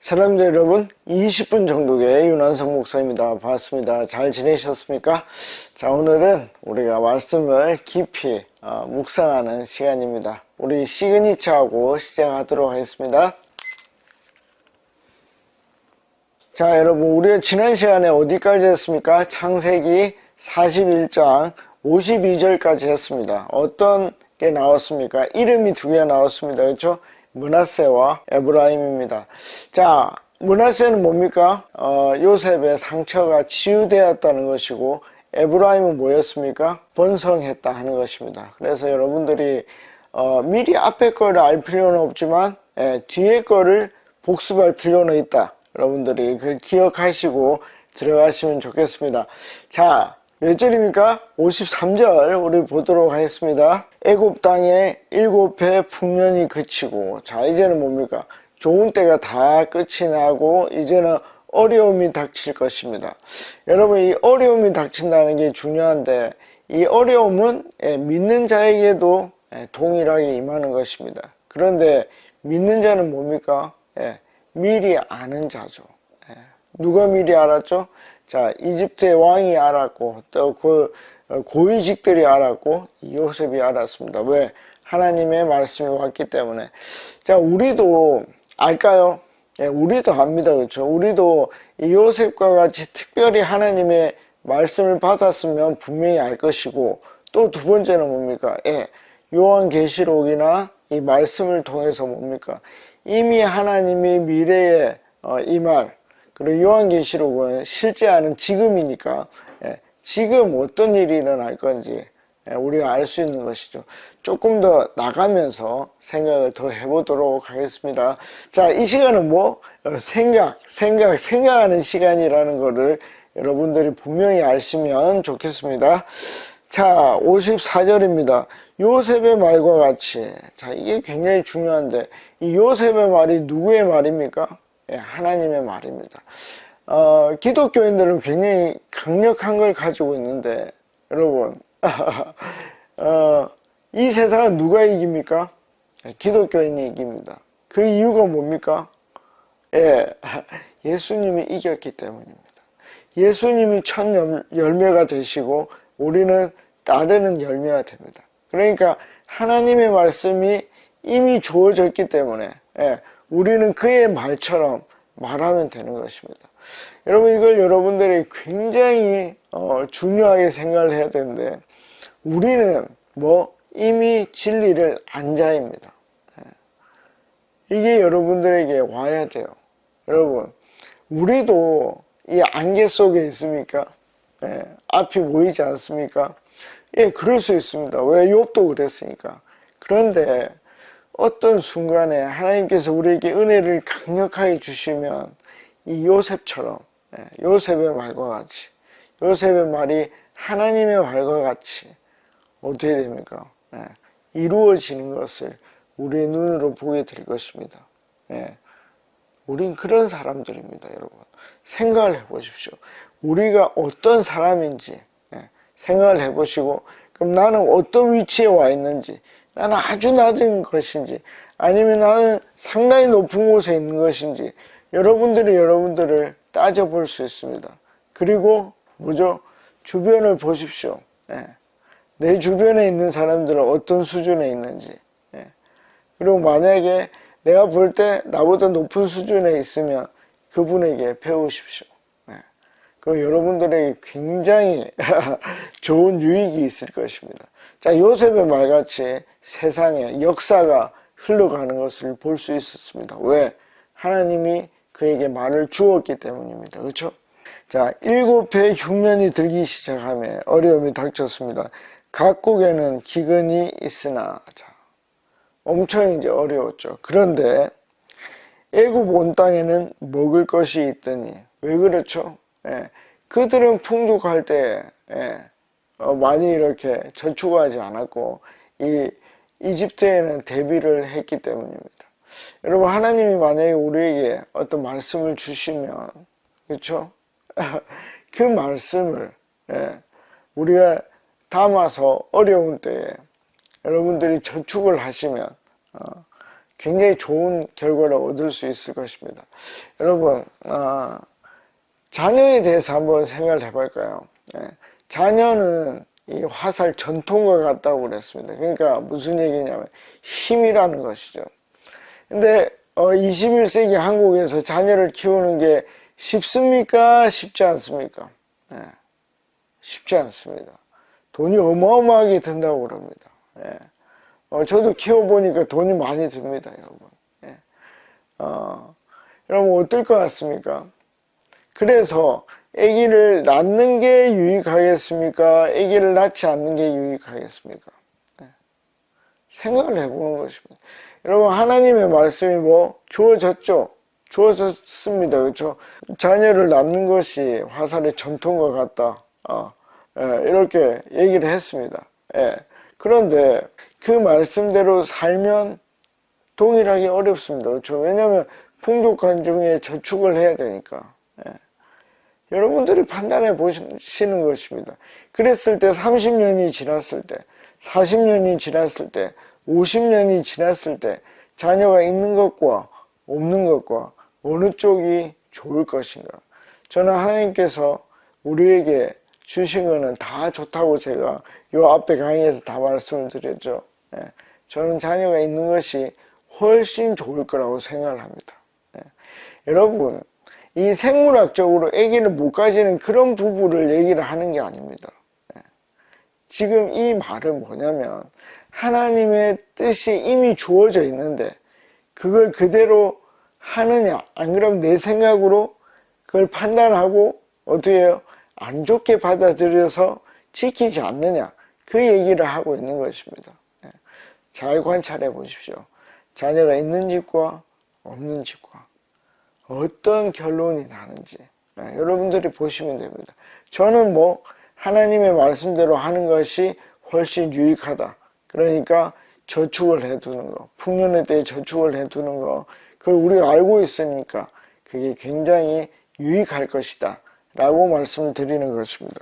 사람들 여러분, 20분 정도의 윤한석 목사입니다. 반갑습니다. 잘 지내셨습니까? 자, 오늘은 우리가 말씀을 깊이 묵상하는 시간입니다. 우리 시그니처하고 시작하도록 하겠습니다. 자, 여러분, 우리가 지난 시간에 어디까지 했습니까? 창세기 41장 52절까지 했습니다. 어떤 게 나왔습니까? 이름이 두 개가 나왔습니다. 그렇죠? 므낫세와 에브라임입니다. 자, 므낫세는 뭡니까? 요셉의 상처가 치유되었다는 것이고, 에브라임은 뭐였습니까? 번성했다 하는 것입니다. 그래서 여러분들이 미리 앞에 거를 알 필요는 없지만 뒤에 거를 복습할 필요는 있다. 여러분들이 그걸 기억하시고 들어가시면 좋겠습니다. 자, 몇 절입니까? 53절 우리 보도록 하겠습니다. 애굽 땅에 7해 풍년이 그치고, 자, 이제는 뭡니까? 좋은 때가 다 끝이 나고 이제는 어려움이 닥칠 것입니다. 여러분, 이 어려움이 닥친다는 게 중요한데, 이 어려움은 믿는 자에게도 동일하게 임하는 것입니다. 그런데 믿는 자는 뭡니까? 미리 아는 자죠. 누가 미리 알았죠? 자, 이집트의 왕이 알았고, 또 그 고위직들이 알았고, 요셉이 알았습니다. 왜? 하나님의 말씀이 왔기 때문에. 자, 우리도 알까요? 우리도 압니다. 그렇죠? 우리도 이 요셉과 같이 특별히 하나님의 말씀을 받았으면 분명히 알 것이고, 또 두 번째는 뭡니까? 요한계시록이나 이 말씀을 통해서 뭡니까? 이미 하나님이 미래에 임할, 그리고 요한계시록은 실제하는 지금이니까 지금 어떤 일이 일어날 건지 우리가 알 수 있는 것이죠. 조금 더 나가면서 생각을 더 해보도록 하겠습니다. 자, 이 시간은 생각하는 시간이라는 거를 여러분들이 분명히 아시면 좋겠습니다. 자, 54절입니다. 요셉의 말과 같이. 자, 이게 굉장히 중요한데, 이 요셉의 말이 누구의 말입니까? 하나님의 말입니다. 기독교인들은 굉장히 강력한 걸 가지고 있는데, 여러분, 이 세상은 누가 이깁니까? 기독교인이 이깁니다. 그 이유가 뭡니까? 예수님이 이겼기 때문입니다. 예수님이 첫 열매가 되시고, 우리는 따르는 열매가 됩니다. 그러니까 하나님의 말씀이 이미 주어졌기 때문에 우리는 그의 말처럼 말하면 되는 것입니다. 여러분, 이걸 여러분들이 굉장히 중요하게 생각을 해야 되는데, 우리는 이미 진리를 안 자입니다. 이게 여러분들에게 와야 돼요. 여러분, 우리도 이 안개 속에 있습니까? 앞이 보이지 않습니까? 그럴 수 있습니다. 왜? 욥도 그랬으니까. 그런데 어떤 순간에 하나님께서 우리에게 은혜를 강력하게 주시면 이 요셉처럼, 요셉의 말과 같이, 요셉의 말이 하나님의 말과 같이 어떻게 됩니까? 이루어지는 것을 우리의 눈으로 보게 될 것입니다. 우린 그런 사람들입니다, 여러분. 생각을 해보십시오. 우리가 어떤 사람인지 생각을 해보시고, 그럼 나는 어떤 위치에 와 있는지, 나는 아주 낮은 것인지, 아니면 나는 상당히 높은 곳에 있는 것인지, 여러분들이 여러분들을 따져볼 수 있습니다. 그리고 주변을 보십시오. 내 주변에 있는 사람들은 어떤 수준에 있는지. 그리고 만약에 내가 볼 때 나보다 높은 수준에 있으면 그분에게 배우십시오. 그럼 여러분들에게 굉장히 좋은 유익이 있을 것입니다. 자, 요셉의 말같이 세상에 역사가 흘러가는 것을 볼 수 있었습니다. 왜? 하나님이 그에게 말을 주었기 때문입니다. 그렇죠? 자, 7해 흉년이 들기 시작하며 어려움이 닥쳤습니다. 각국에는 기근이 있으나, 자, 엄청 이제 어려웠죠. 그런데 애굽 온 땅에는 먹을 것이 있더니, 왜 그렇죠? 그들은 풍족할 때 많이 이렇게 저축하지 않았고, 이 이집트에는 대비를 했기 때문입니다. 여러분, 하나님이 만약에 우리에게 어떤 말씀을 주시면, 그렇죠? 그 말씀을 우리가 담아서 어려운 때에 여러분들이 저축을 하시면 굉장히 좋은 결과를 얻을 수 있을 것입니다. 여러분, 자녀에 대해서 한번 생각을 해볼까요? 자녀는 이 화살 전통과 같다고 그랬습니다. 그러니까 무슨 얘기냐면 힘이라는 것이죠. 근데 21세기 한국에서 자녀를 키우는 게 쉽습니까? 쉽지 않습니까? 쉽지 않습니다. 돈이 어마어마하게 든다고 그럽니다. 저도 키워보니까 돈이 많이 듭니다, 여러분. 여러분, 어떨 것 같습니까? 그래서 아기를 낳는 게 유익하겠습니까? 아기를 낳지 않는 게 유익하겠습니까? 생각을 해보는 것입니다. 여러분, 하나님의 말씀이 뭐 주어졌죠? 주어졌습니다. 그렇죠? 자녀를 낳는 것이 화살의 전통과 같다. 이렇게 얘기를 했습니다. 그런데 그 말씀대로 살면 동일하게 어렵습니다. 그렇죠? 왜냐하면 풍족한 중에 저축을 해야 되니까. 여러분들이 판단해 보시는 것입니다. 그랬을 때 30년이 지났을 때, 40년이 지났을 때, 50년이 지났을 때 자녀가 있는 것과 없는 것과 어느 쪽이 좋을 것인가. 저는 하나님께서 우리에게 주신 거는 다 좋다고 제가 요 앞에 강의에서 다 말씀을 드렸죠. 저는 자녀가 있는 것이 훨씬 좋을 거라고 생각을 합니다. 여러분, 이 생물학적으로 아기를 못 가지는 그런 부부를 얘기를 하는 게 아닙니다. 지금 이 말은 뭐냐면 하나님의 뜻이 이미 주어져 있는데 그걸 그대로 하느냐, 안 그러면 내 생각으로 그걸 판단하고 어떻게 해요? 안 좋게 받아들여서 지키지 않느냐, 그 얘기를 하고 있는 것입니다. 잘 관찰해 보십시오. 자녀가 있는 집과 없는 집과 어떤 결론이 나는지 여러분들이 보시면 됩니다. 저는 뭐 하나님의 말씀대로 하는 것이 훨씬 유익하다. 그러니까 저축을 해두는 거, 풍년의 때에 저축을 해두는 거, 그걸 우리가 알고 있으니까 그게 굉장히 유익할 것이다 라고 말씀을 드리는 것입니다.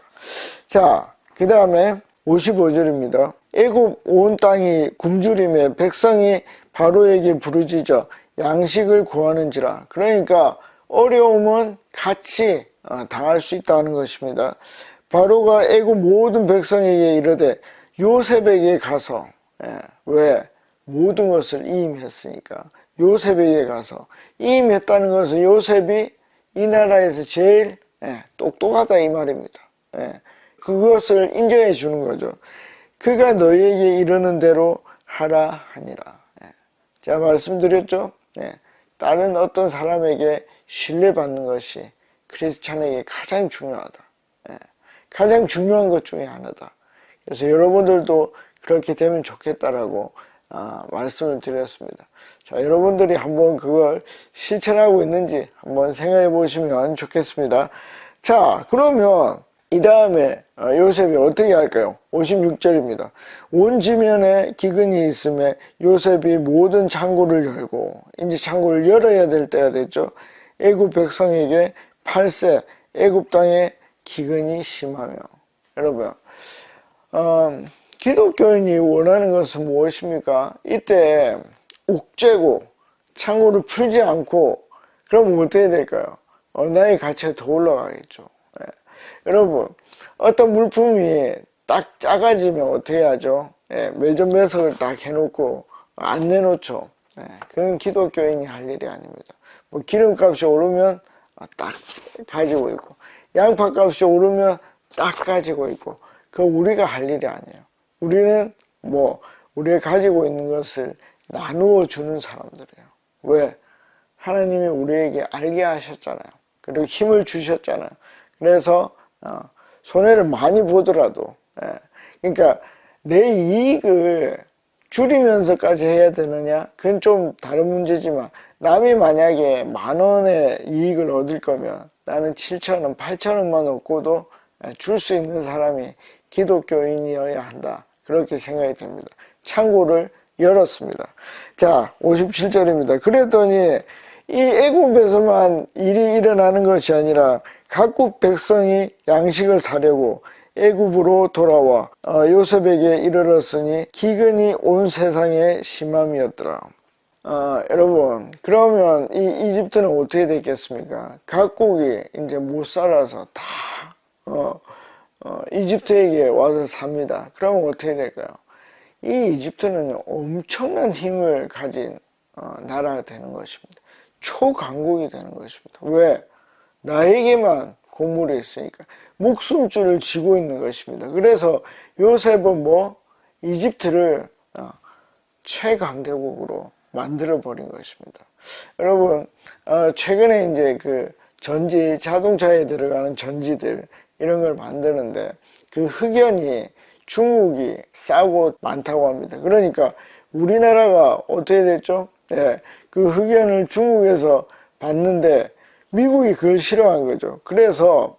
자, 그 다음에 55절입니다. 애굽 온 땅이 굶주림에 백성이 바로에게 부르짖어 양식을 구하는지라. 그러니까 어려움은 같이 당할 수 있다는 것입니다. 바로가 애굽 모든 백성에게 이르되 요셉에게 가서, 왜? 모든 것을 이임했으니까 요셉에게 가서, 이임했다는 것은 요셉이 이 나라에서 제일 똑똑하다 이 말입니다. 그것을 인정해 주는 거죠. 그가 너희에게 이르는 대로 하라 하니라. 제가 말씀드렸죠. 다른 어떤 사람에게 신뢰받는 것이 크리스찬에게 가장 중요하다. 가장 중요한 것 중에 하나다. 그래서 여러분들도 그렇게 되면 좋겠다라고 말씀을 드렸습니다. 자, 여러분들이 한번 그걸 실천하고 있는지 한번 생각해 보시면 좋겠습니다. 자, 그러면 이 다음에 요셉이 어떻게 할까요? 56절입니다. 온 지면에 기근이 있음에 요셉이 모든 창고를 열고, 이제 창고를 열어야 될 때가 됐죠. 애굽 백성에게 8세 애굽 땅에 기근이 심하며. 여러분, 기독교인이 원하는 것은 무엇입니까? 이때 옥죄고 창고를 풀지 않고 그러면 어떻게 될까요? 나의 가치가 더 올라가겠죠. 여러분, 어떤 물품이 딱 작아지면 어떻게 하죠? 매점 매석을 딱 해놓고 안 내놓죠. 그건 기독교인이 할 일이 아닙니다. 뭐 기름값이 오르면 딱 가지고 있고, 양파값이 오르면 딱 가지고 있고, 그거 우리가 할 일이 아니에요. 우리는 우리가 가지고 있는 것을 나누어 주는 사람들이에요. 왜? 하나님이 우리에게 알게 하셨잖아요. 그리고 힘을 주셨잖아요. 그래서 손해를 많이 보더라도, 그러니까 내 이익을 줄이면서까지 해야 되느냐? 그건 좀 다른 문제지만, 남이 만약에 10,000원의 이익을 얻을 거면 나는 7,000원, 8,000원만 얻고도 줄 수 있는 사람이 기독교인이어야 한다. 그렇게 생각이 됩니다. 창고를 열었습니다. 자, 57절입니다. 그랬더니 이 애굽에서만 일이 일어나는 것이 아니라 각국 백성이 양식을 사려고 애굽으로 돌아와 요셉에게 이르렀으니 기근이 온 세상에 심함이었더라. 여러분, 그러면 이 이집트는 어떻게 됐겠습니까? 각국이 이제 못 살아서 다 이집트에게 와서 삽니다. 그러면 어떻게 될까요? 이 이집트는 엄청난 힘을 가진 나라가 되는 것입니다. 초강국이 되는 것입니다. 왜? 나에게만 곡물이 있으니까 목숨줄을 쥐고 있는 것입니다. 그래서 요셉은 이집트를 최강대국으로 만들어 버린 것입니다. 여러분, 최근에 이제 그 전지, 자동차에 들어가는 전지들 이런 걸 만드는데 그 흑연이 중국이 싸고 많다고 합니다. 그러니까 우리나라가 어떻게 됐죠? 예, 그 흑연을 중국에서 봤는데 미국이 그걸 싫어한 거죠. 그래서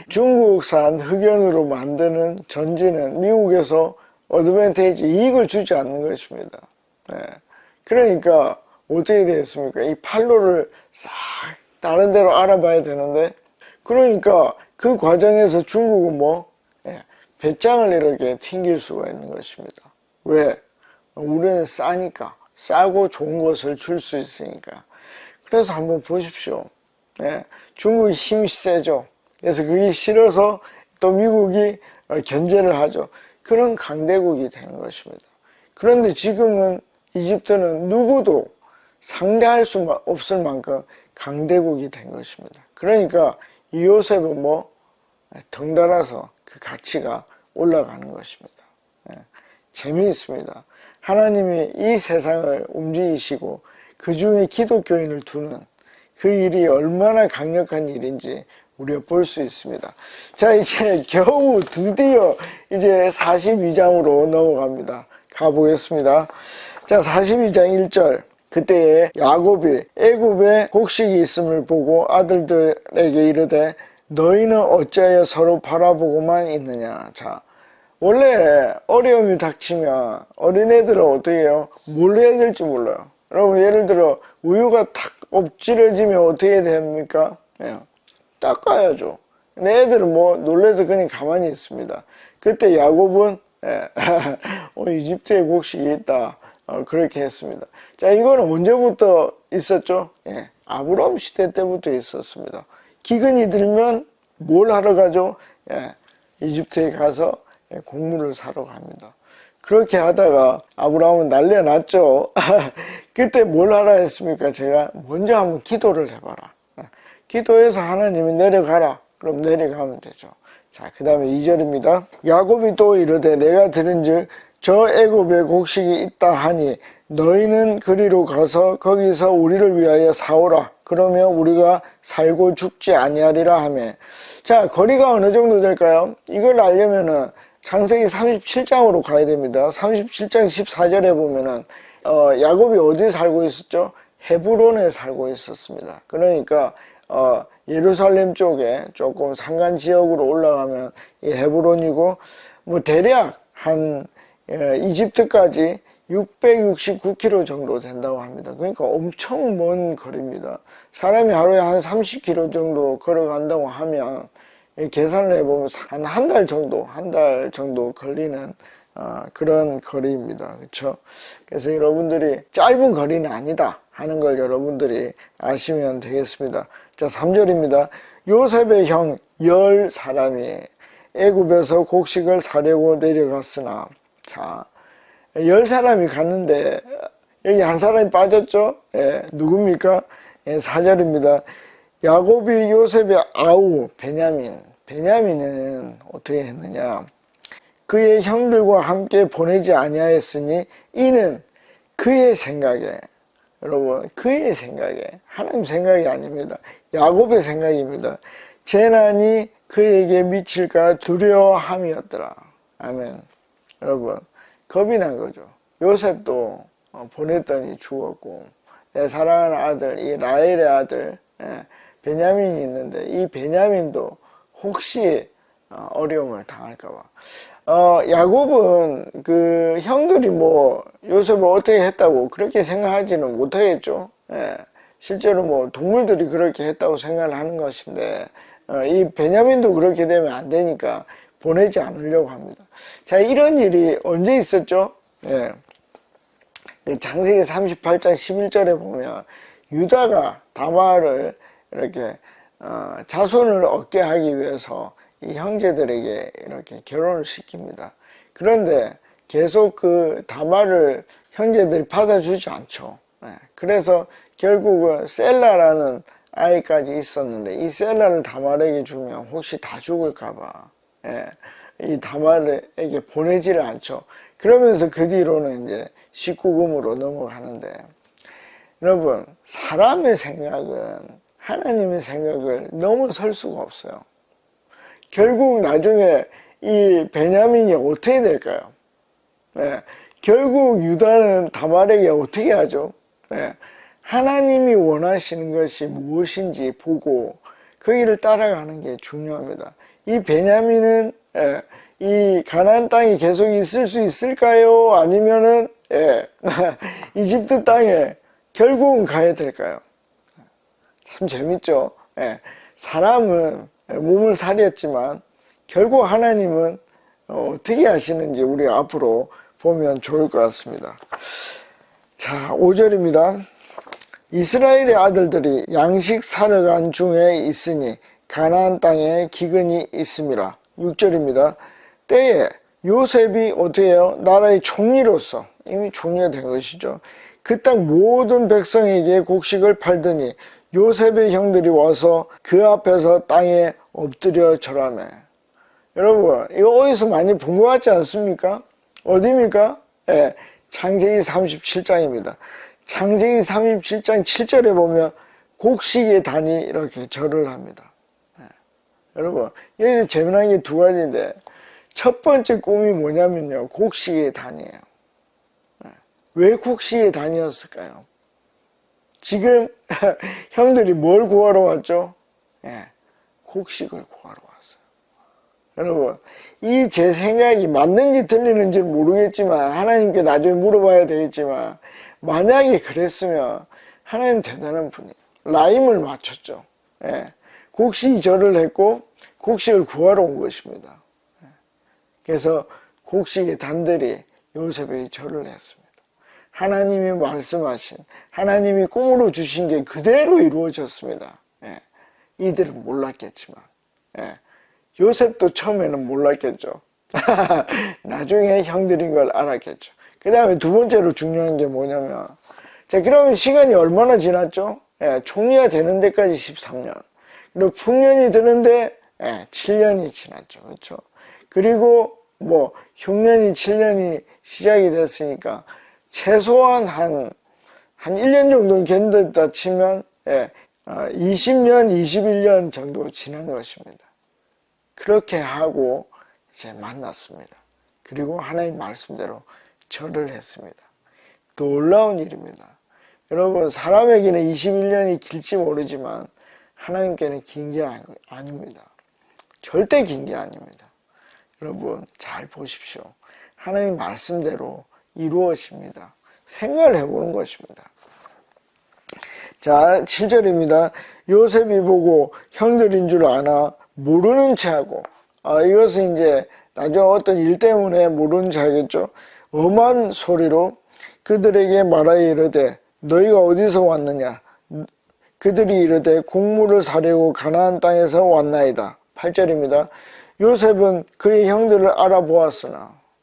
중국산 흑연으로 만드는 전지는 미국에서 어드밴테이지 이익을 주지 않는 것입니다. 예. 그러니까 어떻게 되겠습니까? 이 판로를 싹 다른 데로 알아봐야 되는데, 그러니까 그 과정에서 중국은 배짱을 이렇게 튕길 수가 있는 것입니다. 왜? 우리는 싸니까, 싸고 좋은 것을 줄 수 있으니까. 그래서 한번 보십시오. 예, 중국이 힘이 세죠. 그래서 그게 싫어서 또 미국이 견제를 하죠. 그런 강대국이 되는 것입니다. 그런데 지금은 이집트는 누구도 상대할 수 없을 만큼 강대국이 된 것입니다. 그러니까 이 요셉은 덩달아서 그 가치가 올라가는 것입니다. 예, 재미있습니다. 하나님이 이 세상을 움직이시고 그 중에 기독교인을 두는 그 일이 얼마나 강력한 일인지 우리가 볼 수 있습니다. 자, 이제 겨우 드디어 이제 42장으로 넘어갑니다. 가보겠습니다. 자, 42장 1절. 그때에 야곱이 애굽에 곡식이 있음을 보고 아들들에게 이르되 너희는 어찌하여 서로 바라보고만 있느냐. 자, 원래 어려움이 닥치면 어린애들은 어떻게 해요? 뭘 해야 될지 몰라요. 여러분, 예를 들어 우유가 탁 엎질러지면 어떻게 됩니까? 닦아야죠. 근데 애들은 놀래서 그냥 가만히 있습니다. 그때 야곱은 이집트에 곡식이 있다. 그렇게 했습니다. 자, 이거는 언제부터 있었죠? 아브라함 시대 때부터 있었습니다. 기근이 들면 뭘 하러 가죠? 이집트에 가서 곡물을 사러 갑니다. 그렇게 하다가 아브라함은 난리가 났죠. 그때 뭘 하라 했습니까? 제가 먼저 한번 기도를 해봐라. 기도해서 하나님이 내려가라. 그럼 내려가면 되죠. 자, 그 다음에 2절입니다. 야곱이 또 이르되 내가 들은즉 저 애굽에 곡식이 있다 하니 너희는 그리로 가서 거기서 우리를 위하여 사오라. 그러면 우리가 살고 죽지 아니하리라 하며. 자, 거리가 어느 정도 될까요? 이걸 알려면은 창세기 37장으로 가야 됩니다. 37장 14절에 보면은 야곱이 어디 살고 있었죠? 헤브론에 살고 있었습니다. 그러니까 예루살렘 쪽에 조금 산간 지역으로 올라가면 이 헤브론이고, 대략 한 이집트까지 669km 정도 된다고 합니다. 그러니까 엄청 먼 거리입니다. 사람이 하루에 한 30km 정도 걸어간다고 하면 계산을 해보면 한 달 정도 걸리는 그런 거리입니다. 그렇죠? 그래서 여러분들이 짧은 거리는 아니다 하는 걸 여러분들이 아시면 되겠습니다. 자, 3절입니다. 요셉의 형 10사람이 애굽에서 곡식을 사려고 내려갔으나. 자, 10사람이 갔는데 여기 한 사람이 빠졌죠? 누굽니까? 4절입니다. 야곱이 요셉의 아우 베냐민은 어떻게 했느냐? 그의 형들과 함께 보내지 아니하였으니 이는 그의 생각에, 여러분, 그의 생각에, 하나님 생각이 아닙니다. 야곱의 생각입니다. 재난이 그에게 미칠까 두려워함이었더라. 아멘. 여러분, 겁이 난 거죠. 요셉도 보냈더니 죽었고, 내 사랑하는 아들, 이 라헬의 아들 베냐민이 있는데 이 베냐민도 혹시 어려움을 당할까봐. 야곱은 그 형들이 요셉을 어떻게 했다고 그렇게 생각하지는 못하겠죠. 실제로 동물들이 그렇게 했다고 생각을 하는 것인데, 이 베냐민도 그렇게 되면 안 되니까 보내지 않으려고 합니다. 자, 이런 일이 언제 있었죠? 창세기 38장 11절에 보면 유다가 다말을 이렇게 자손을 얻게 하기 위해서 이 형제들에게 이렇게 결혼을 시킵니다. 그런데 계속 그 다말을 형제들이 받아주지 않죠. 그래서 결국은 셀라라는 아이까지 있었는데 이 셀라를 다말에게 주면 혹시 다 죽을까봐 이 다말에게 보내지를 않죠. 그러면서 그 뒤로는 이제 19금으로 넘어가는데, 여러분, 사람의 생각은 하나님의 생각을 넘어설 수가 없어요. 결국 나중에 이 베냐민이 어떻게 될까요? 결국 유다는 다말에게 어떻게 하죠? 하나님이 원하시는 것이 무엇인지 보고 그 길을 따라가는 게 중요합니다. 이 베냐민은 이 가나안 땅에 계속 있을 수 있을까요? 아니면은 이집트 땅에 결국은 가야 될까요? 참 재밌죠. 사람은 몸을 사렸지만 결국 하나님은 어떻게 하시는지 우리가 앞으로 보면 좋을 것 같습니다. 자, 5절입니다. 이스라엘의 아들들이 양식 사러 간 중에 있으니 가나안 땅에 기근이 있음이라. 6절입니다. 때에 요셉이 어떻게 해요? 나라의 총리로서 이미 총리가 된 것이죠. 그 땅 모든 백성에게 곡식을 팔더니 요셉의 형들이 와서 그 앞에서 땅에 엎드려 절하매. 여러분, 이거 어디서 많이 본 것 같지 않습니까? 어디입니까? 창세기 37장입니다. 창세기 37장 7절에 보면 곡식의 단이 이렇게 절을 합니다. 여러분, 여기서 재미난 게 두 가지인데, 첫 번째 꿈이 뭐냐면요, 곡식의 단이에요. 왜 곡식의 단이었을까요? 지금 형들이 뭘 구하러 왔죠? 곡식을 구하러 왔어요. 여러분, 이 제 생각이 맞는지 틀리는지 모르겠지만 하나님께 나중에 물어봐야 되겠지만, 만약에 그랬으면 하나님 대단한 분이 라임을 맞췄죠. 곡식이 절을 했고 곡식을 구하러 온 것입니다. 그래서 곡식의 단들이 요셉에게 절을 했습니다. 하나님이 말씀하신, 하나님이 꿈으로 주신 게 그대로 이루어졌습니다. 이들은 몰랐겠지만 요셉도 처음에는 몰랐겠죠. 나중에 형들인 걸 알았겠죠. 그 다음에 두 번째로 중요한 게 뭐냐면, 자, 그러면 시간이 얼마나 지났죠? 총리가 되는 데까지 13년. 그리고 풍년이 드는데 7년이 지났죠. 그렇죠? 그리고 뭐 흉년이 7년이 시작이 됐으니까 최소한 한 1년 정도 견뎠다 치면 20년, 21년 정도 지난 것입니다. 그렇게 하고 이제 만났습니다. 그리고 하나님 말씀대로 절을 했습니다. 놀라운 일입니다. 여러분, 사람에게는 21년이 길지 모르지만 하나님께는 긴 게 아닙니다. 절대 긴 게 아닙니다. 여러분, 잘 보십시오. 하나님 말씀대로 이루어집니다. 생각을 해보는 것입니다. 자, 7절입니다. 요셉이 보고 형들인 줄 아나 모르는 채 하고, 이것은 이제 나중에 어떤 일 때문에 모르는 채 하겠죠. 엄한 소리로 그들에게 말하여 이르되 너희가 어디서 왔느냐? 그들이 이르되 곡물을 사려고 가나안 땅에서 왔나이다. 8절입니다. 요셉은 그의 형들을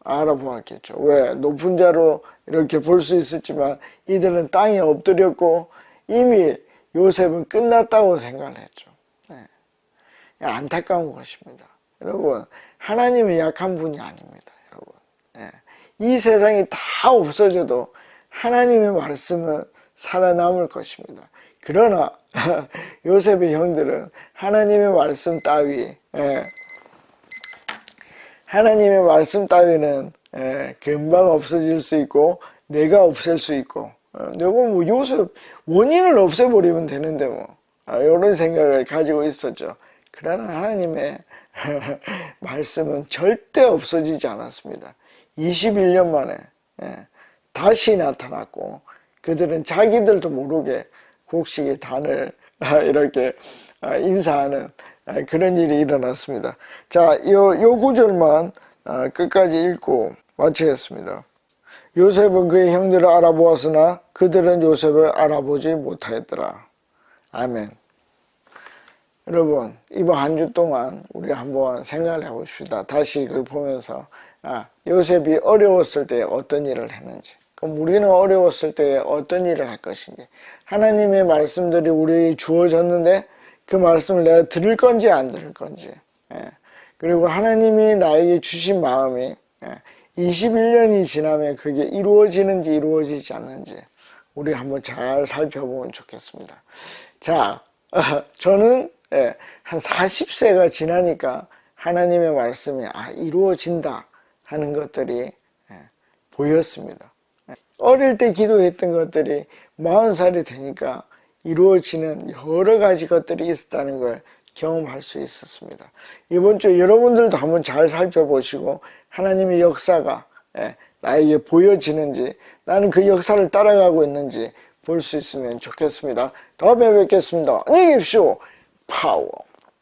알아보았겠죠. 왜? 높은 자로 이렇게 볼 수 있었지만 이들은 땅에 엎드렸고 이미 요셉은 끝났다고 생각을 했죠. 안타까운 것입니다. 여러분, 하나님은 약한 분이 아닙니다. 여러분, 이 세상이 다 없어져도 하나님의 말씀은 살아남을 것입니다. 그러나 요셉의 형들은 하나님의 말씀 따위는 금방 없어질 수 있고 내가 없앨 수 있고 내가 뭐 요셉 원인을 없애버리면 되는데 뭐 이런 생각을 가지고 있었죠. 그러나 하나님의 말씀은 절대 없어지지 않았습니다. 21년 만에 다시 나타났고 그들은 자기들도 모르게 곡식의 단을 이렇게 인사하는 그런 일이 일어났습니다. 자, 요 구절만 끝까지 읽고 마치겠습니다. 요셉은 그의 형들을 알아보았으나 그들은 요셉을 알아보지 못하였더라. 아멘. 여러분, 이번 한 주 동안 우리 한번 생각을 해봅시다. 다시 그걸 보면서 요셉이 어려웠을 때 어떤 일을 했는지, 그럼 우리는 어려웠을 때 어떤 일을 할 것인지, 하나님의 말씀들이 우리에게 주어졌는데 그 말씀을 내가 들을 건지 안 들을 건지, 그리고 하나님이 나에게 주신 마음이 21년이 지나면 그게 이루어지는지 이루어지지 않는지 우리 한번 잘 살펴보면 좋겠습니다. 자, 저는 한 40세가 지나니까 하나님의 말씀이 이루어진다 하는 것들이 보였습니다. 어릴 때 기도했던 것들이 40살이 되니까 이루어지는 여러 가지 것들이 있었다는 걸 경험할 수 있었습니다. 이번 주 여러분들도 한번 잘 살펴보시고 하나님의 역사가 나에게 보여지는지, 나는 그 역사를 따라가고 있는지 볼 수 있으면 좋겠습니다. 다음에 뵙겠습니다. 안녕히 계십시오. 파워.